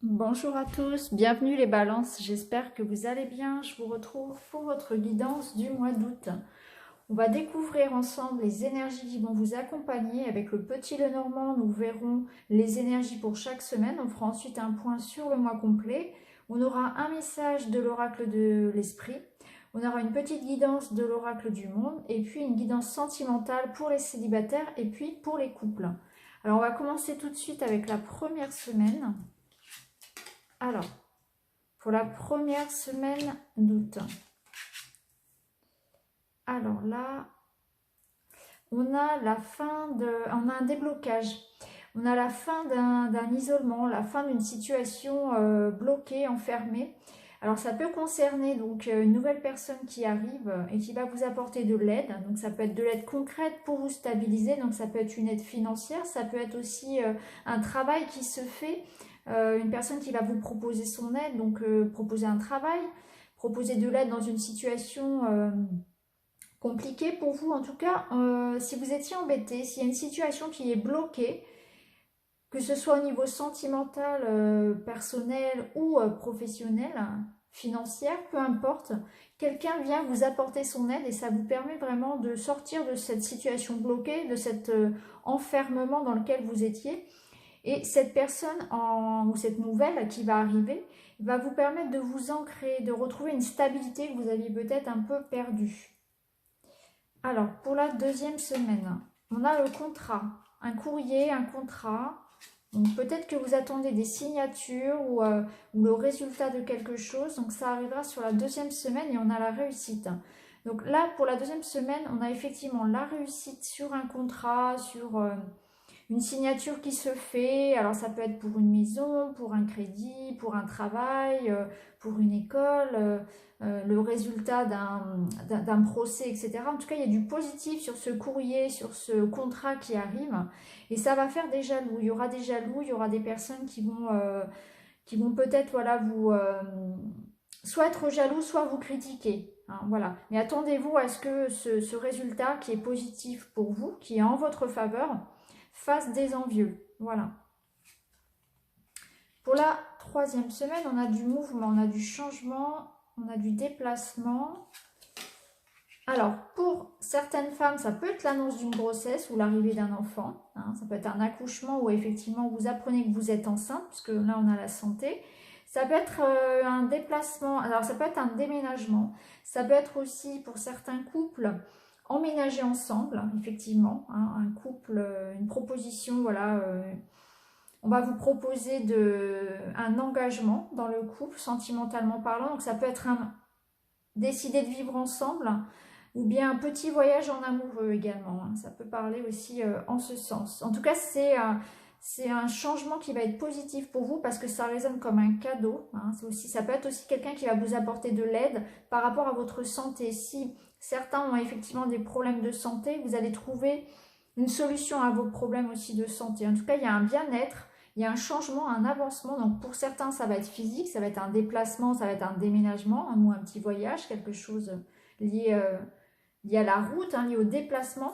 Bonjour à tous, bienvenue les balances, j'espère que vous allez bien. Je vous retrouve pour votre guidance du mois d'août. On va découvrir ensemble les énergies qui vont vous accompagner. Avec le petit Lenormand, nous verrons les énergies pour chaque semaine. On fera ensuite un point sur le mois complet. On aura un message de l'oracle de l'esprit. On aura une petite guidance de l'oracle du monde et puis une guidance sentimentale pour les célibataires et puis pour les couples. Alors on va commencer tout de suite avec la première semaine. Alors, pour la première semaine d'août. Alors là, on a on a un déblocage. On a la fin d'un isolement, la fin d'une situation bloquée, enfermée. Alors ça peut concerner donc une nouvelle personne qui arrive et qui va vous apporter de l'aide. Donc ça peut être de l'aide concrète pour vous stabiliser. Donc ça peut être une aide financière, ça peut être aussi un travail qui se fait. Une personne qui va vous proposer son aide, donc proposer un travail, proposer de l'aide dans une situation compliquée pour vous. En tout cas, si vous étiez embêté, s'il y a une situation qui est bloquée, que ce soit au niveau sentimental, personnel ou professionnel, financière, peu importe, quelqu'un vient vous apporter son aide et ça vous permet vraiment de sortir de cette situation bloquée, de cet enfermement dans lequel vous étiez. Et cette personne ou cette nouvelle qui va arriver va vous permettre de vous ancrer, de retrouver une stabilité que vous aviez peut-être un peu perdue. Alors, pour la deuxième semaine, on a le contrat, un courrier, un contrat. Donc peut-être que vous attendez des signatures ou le résultat de quelque chose. Donc ça arrivera sur la deuxième semaine et on a la réussite. Donc là, pour la deuxième semaine, on a effectivement la réussite sur un contrat, sur une signature qui se fait. Alors ça peut être pour une maison, pour un crédit, pour un travail, pour une école, le résultat d'un procès, etc. En tout cas, il y a du positif sur ce courrier, sur ce contrat qui arrive. Et ça va faire des jaloux. Il y aura des jaloux, il y aura des personnes qui vont peut-être voilà, vous soit être jaloux, soit vous critiquer. Hein, voilà. Mais attendez-vous à ce que ce résultat qui est positif pour vous, qui est en votre faveur, fasse des envieux. Voilà. Pour la troisième semaine, on a du mouvement, on a du changement, on a du déplacement. Alors, pour certaines femmes, ça peut être l'annonce d'une grossesse ou l'arrivée d'un enfant. Hein, ça peut être un accouchement où effectivement vous apprenez que vous êtes enceinte, puisque là on a la santé. Ça peut être un déplacement, alors ça peut être un déménagement. Ça peut être aussi pour certains couples emménager ensemble, effectivement. Hein, un couple, une proposition, voilà. On va vous proposer un engagement dans le couple, sentimentalement parlant. Donc ça peut être décider de vivre ensemble ou bien un petit voyage en amoureux également. Hein. Ça peut parler aussi en ce sens. En tout cas, c'est un changement qui va être positif pour vous parce que ça résonne comme un cadeau. Hein. Ça peut être aussi quelqu'un qui va vous apporter de l'aide par rapport à votre santé. Si certains ont effectivement des problèmes de santé, vous allez trouver une solution à vos problèmes aussi de santé. En tout cas, il y a un bien-être, il y a un changement, un avancement. Donc pour certains, ça va être physique, ça va être un déplacement, ça va être un déménagement ou un petit voyage, quelque chose lié, lié à la route, hein, lié au déplacement.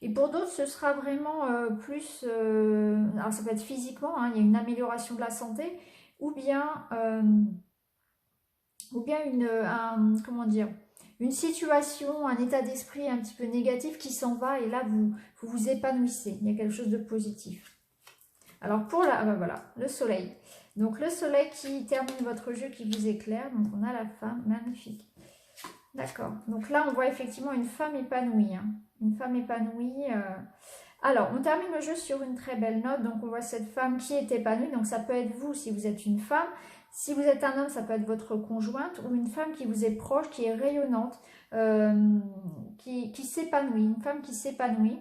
Et pour d'autres, ce sera vraiment plus... alors ça peut être physiquement, hein, il y a une amélioration de la santé, ou bien, comment dire, une situation, un état d'esprit un petit peu négatif qui s'en va et là vous vous épanouissez. Il y a quelque chose de positif. Alors pour voilà, le soleil. Donc le soleil qui termine votre jeu, qui vous éclaire. Donc on a la femme, magnifique. D'accord. Donc là on voit effectivement une femme épanouie. Hein. Une femme épanouie. Alors on termine le jeu sur une très belle note. Donc on voit cette femme qui est épanouie. Donc ça peut être vous si vous êtes une femme. Si vous êtes un homme, ça peut être votre conjointe ou une femme qui vous est proche, qui est rayonnante, qui s'épanouit. Une femme qui s'épanouit.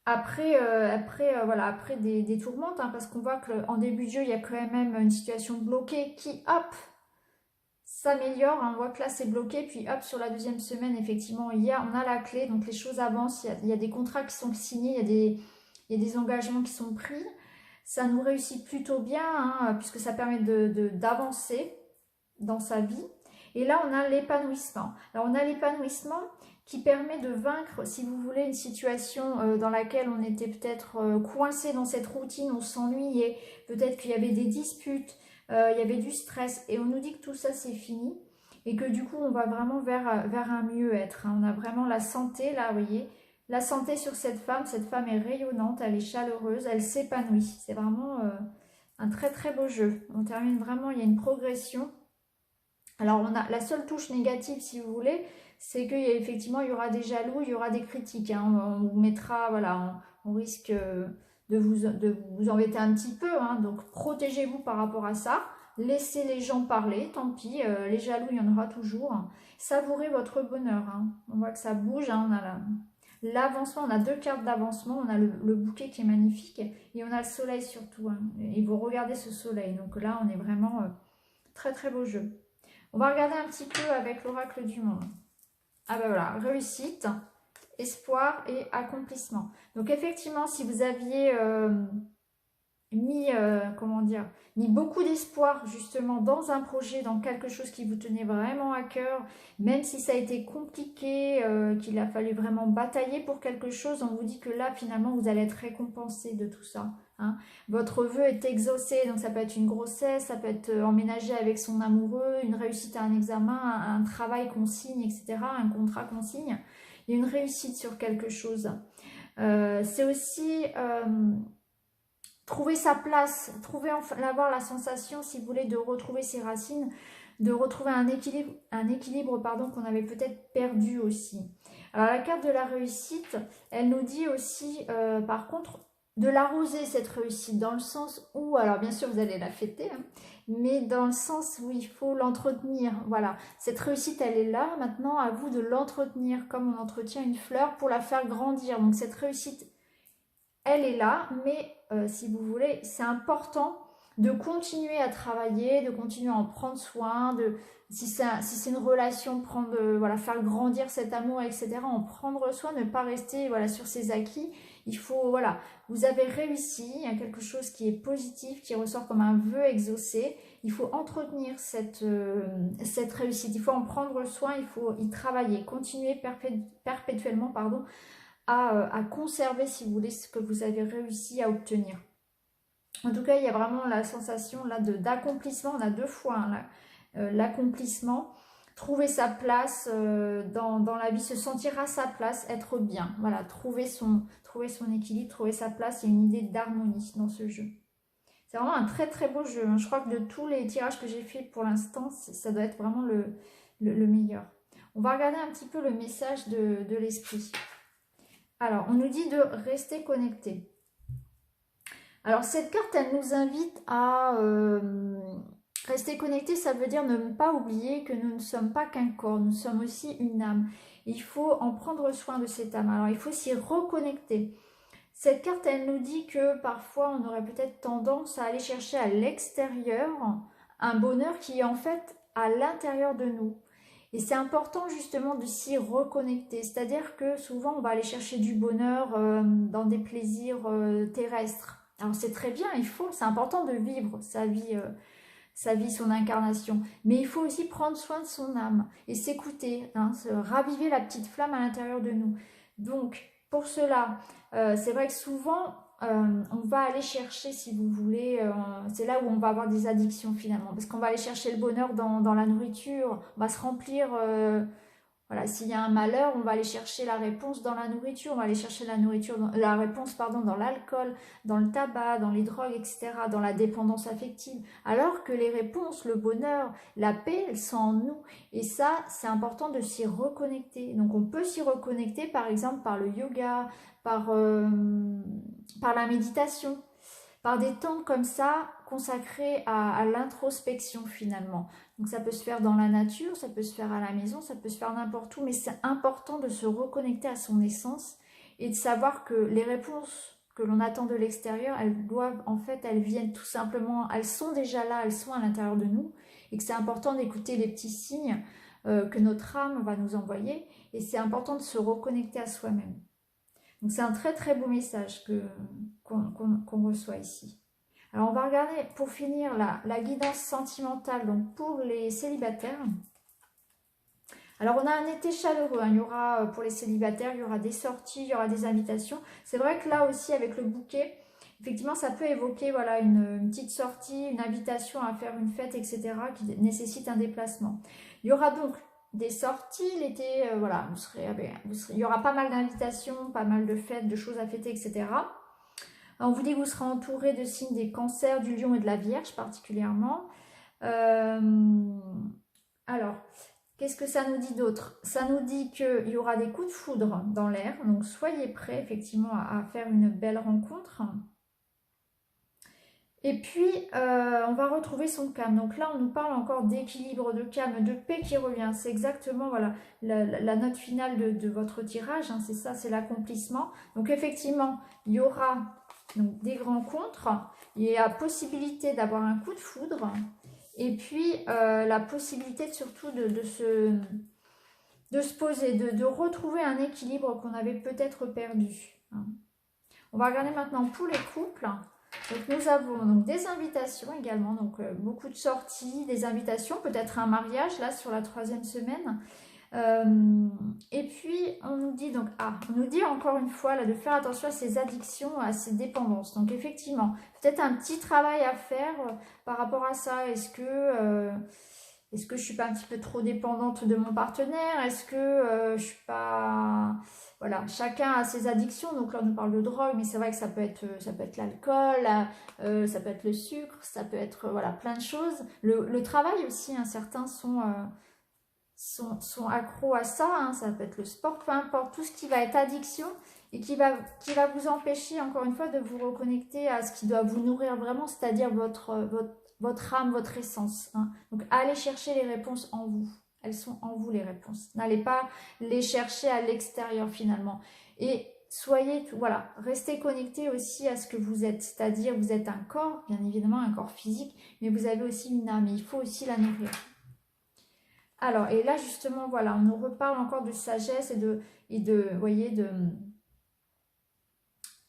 Voilà, après des tourmentes, hein, parce qu'on voit qu'en début de jeu, il y a quand même une situation bloquée qui, hop, s'améliore. Hein, on voit que là, c'est bloqué, puis hop, sur la deuxième semaine, effectivement, on a la clé, donc les choses avancent, il y a des contrats qui sont signés, il y a des engagements qui sont pris. Ça nous réussit plutôt bien, hein, puisque ça permet d'avancer dans sa vie. Et là, on a l'épanouissement. Alors, on a l'épanouissement, qui permet de vaincre, si vous voulez, une situation dans laquelle on était peut-être coincé dans cette routine, on s'ennuyait, peut-être qu'il y avait des disputes, il y avait du stress, et on nous dit que tout ça c'est fini, et que du coup on va vraiment vers un mieux-être. Hein. On a vraiment la santé, là, vous voyez, la santé sur cette femme est rayonnante, elle est chaleureuse, elle s'épanouit. C'est vraiment un très très beau jeu. On termine vraiment, il y a une progression. Alors on a la seule touche négative, si vous voulez, c'est qu'effectivement il y aura des jaloux, il y aura des critiques. Hein. On vous mettra, voilà, on risque de vous embêter un petit peu. Hein. Donc protégez-vous par rapport à ça. Laissez les gens parler, tant pis, les jaloux il y en aura toujours. Savourez votre bonheur. Hein. On voit que ça bouge, hein. On a l'avancement, on a 2 cartes d'avancement, on a le bouquet qui est magnifique et on a le soleil surtout. Hein. Et vous regardez ce soleil, donc là on est vraiment très très beau jeu. On va regarder un petit peu avec l'oracle du monde. Ah ben voilà, réussite, espoir et accomplissement. Donc effectivement, si vous aviez mis beaucoup d'espoir justement dans un projet, dans quelque chose qui vous tenait vraiment à cœur, même si ça a été compliqué, qu'il a fallu vraiment batailler pour quelque chose, on vous dit que là finalement vous allez être récompensé de tout ça. Hein. Votre vœu est exaucé, donc ça peut être une grossesse, ça peut être emménager avec son amoureux, une réussite à un examen, un travail qu'on signe, etc., un contrat qu'on signe. Il y a une réussite sur quelque chose. C'est aussi trouver sa place, avoir la sensation, si vous voulez, de retrouver ses racines, de retrouver un équilibre pardon, qu'on avait peut-être perdu aussi. Alors la carte de la réussite, elle nous dit aussi, par contre, de l'arroser cette réussite, dans le sens où, alors bien sûr vous allez la fêter, hein, mais dans le sens où il faut l'entretenir. Voilà, cette réussite elle est là, maintenant à vous de l'entretenir comme on entretient une fleur pour la faire grandir. Donc cette réussite, elle est là, mais si vous voulez, c'est important de continuer à travailler, de continuer à en prendre soin, si c'est une relation, voilà, faire grandir cet amour, etc., en prendre soin, ne pas rester voilà, sur ses acquis. Il faut, voilà, vous avez réussi, il y a quelque chose qui est positif, qui ressort comme un vœu exaucé. Il faut entretenir cette réussite, il faut en prendre soin, il faut y travailler, continuer perpétuellement, pardon, à conserver, si vous voulez, ce que vous avez réussi à obtenir. En tout cas, il y a vraiment la sensation là d'accomplissement. On a 2 fois hein, l'accomplissement, trouver sa place dans la vie, se sentir à sa place, être bien. Voilà, trouver son équilibre, trouver sa place. Il y a une idée d'harmonie dans ce jeu. C'est vraiment un très très beau jeu. Hein. Je crois que de tous les tirages que j'ai fait pour l'instant, ça doit être vraiment le meilleur. On va regarder un petit peu le message de l'esprit. Alors, on nous dit de rester connecté. Alors, cette carte, elle nous invite à rester connecté. Ça veut dire ne pas oublier que nous ne sommes pas qu'un corps, nous sommes aussi une âme. Il faut en prendre soin de cette âme. Alors, il faut s'y reconnecter. Cette carte, elle nous dit que parfois, on aurait peut-être tendance à aller chercher à l'extérieur un bonheur qui est en fait à l'intérieur de nous. Et c'est important justement de s'y reconnecter, c'est-à-dire que souvent on va aller chercher du bonheur dans des plaisirs terrestres. Alors c'est très bien, c'est important de vivre sa vie, son incarnation. Mais il faut aussi prendre soin de son âme et s'écouter, hein, raviver la petite flamme à l'intérieur de nous. Donc pour cela, c'est vrai que souvent on va aller chercher, si vous voulez, c'est là où on va avoir des addictions finalement, parce qu'on va aller chercher le bonheur dans la nourriture, on va se remplir, voilà, s'il y a un malheur, on va aller chercher la réponse dans la nourriture, on va aller chercher la réponse pardon, dans l'alcool, dans le tabac, dans les drogues, etc., dans la dépendance affective, alors que les réponses, le bonheur, la paix, elles sont en nous, et ça, c'est important de s'y reconnecter. Donc on peut s'y reconnecter par exemple par le yoga, par la méditation, par des temps comme ça consacrés à l'introspection finalement. Donc ça peut se faire dans la nature, ça peut se faire à la maison, ça peut se faire n'importe où, mais c'est important de se reconnecter à son essence et de savoir que les réponses que l'on attend de l'extérieur, elles viennent tout simplement, elles sont déjà là, elles sont à l'intérieur de nous, et que c'est important d'écouter les petits signes que notre âme va nous envoyer, et c'est important de se reconnecter à soi-même. Donc c'est un très très beau message qu'on reçoit ici. Alors on va regarder pour finir la guidance sentimentale donc pour les célibataires. Alors on a un été chaleureux, hein. Il y aura pour les célibataires, il y aura des sorties, il y aura des invitations. C'est vrai que là aussi avec le bouquet, effectivement ça peut évoquer voilà, une petite sortie, une invitation à faire une fête, etc. qui nécessite un déplacement. Il y aura donc des sorties l'été, voilà, il y aura pas mal d'invitations, pas mal de fêtes, de choses à fêter, etc. On vous dit que vous serez entouré de signes des cancers, du lion et de la vierge particulièrement. Euh, alors, qu'est-ce que ça nous dit d'autre? Ça nous dit qu'il y aura des coups de foudre dans l'air, donc soyez prêts effectivement à faire une belle rencontre. Et puis, on va retrouver son calme. Donc là, on nous parle encore d'équilibre, de calme, de paix qui revient. C'est exactement voilà, la note finale de votre tirage. Hein, c'est ça, c'est l'accomplissement. Donc effectivement, il y aura donc, des rencontres. Il y a possibilité d'avoir un coup de foudre. Et puis, la possibilité surtout de se poser, de retrouver un équilibre qu'on avait peut-être perdu. Hein. On va regarder maintenant pour les couples. Donc nous avons donc des invitations également, donc beaucoup de sorties, des invitations, peut-être un mariage là sur la 3e semaine. Et puis on nous dit donc, on nous dit encore une fois là de faire attention à ses addictions, à ses dépendances. Donc effectivement, peut-être un petit travail à faire par rapport à ça. Est-ce que je suis pas un petit peu trop dépendante de mon partenaire? Est-ce que je suis pas... Voilà, chacun a ses addictions. Donc là, on nous parle de drogue, mais c'est vrai que ça peut être l'alcool, ça peut être le sucre, ça peut être voilà, plein de choses. Le travail aussi, hein, certains sont accros à ça. Hein, ça peut être le sport, peu importe, tout ce qui va être addiction et qui va vous empêcher, encore une fois, de vous reconnecter à ce qui doit vous nourrir vraiment, c'est-à-dire votre âme, votre essence. Hein. Donc, allez chercher les réponses en vous. Elles sont en vous, les réponses. N'allez pas les chercher à l'extérieur, finalement. Et voilà, restez connectés aussi à ce que vous êtes. C'est-à-dire, vous êtes un corps, bien évidemment, un corps physique, mais vous avez aussi une âme et il faut aussi la nourrir. Alors, et là, justement, voilà, on nous reparle encore de sagesse vous voyez,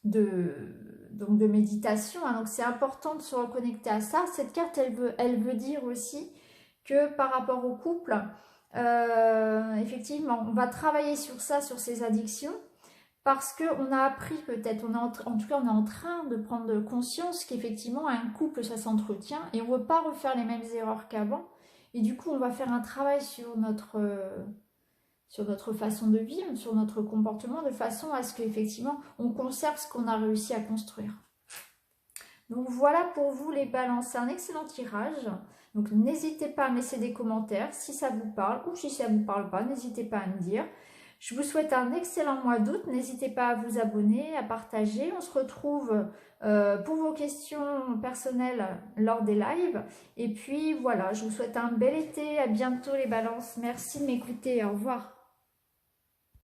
donc de méditation. Hein. Donc c'est important de se reconnecter à ça. Cette carte, elle veut dire aussi que par rapport au couple, effectivement, on va travailler sur ça, sur ces addictions, parce qu'on a appris peut-être, en tout cas on est en train de prendre conscience qu'effectivement un couple ça s'entretient et on ne veut pas refaire les mêmes erreurs qu'avant. Et du coup on va faire un travail sur notre façon de vivre, sur notre comportement, de façon à ce qu'effectivement on conserve ce qu'on a réussi à construire. Donc voilà pour vous les balances, c'est un excellent tirage. Donc n'hésitez pas à me laisser des commentaires si ça vous parle ou si ça ne vous parle pas, n'hésitez pas à me dire. Je vous souhaite un excellent mois d'août, n'hésitez pas à vous abonner, à partager. On se retrouve pour vos questions personnelles lors des lives. Et puis voilà, je vous souhaite un bel été, à bientôt les balances. Merci de m'écouter, au revoir.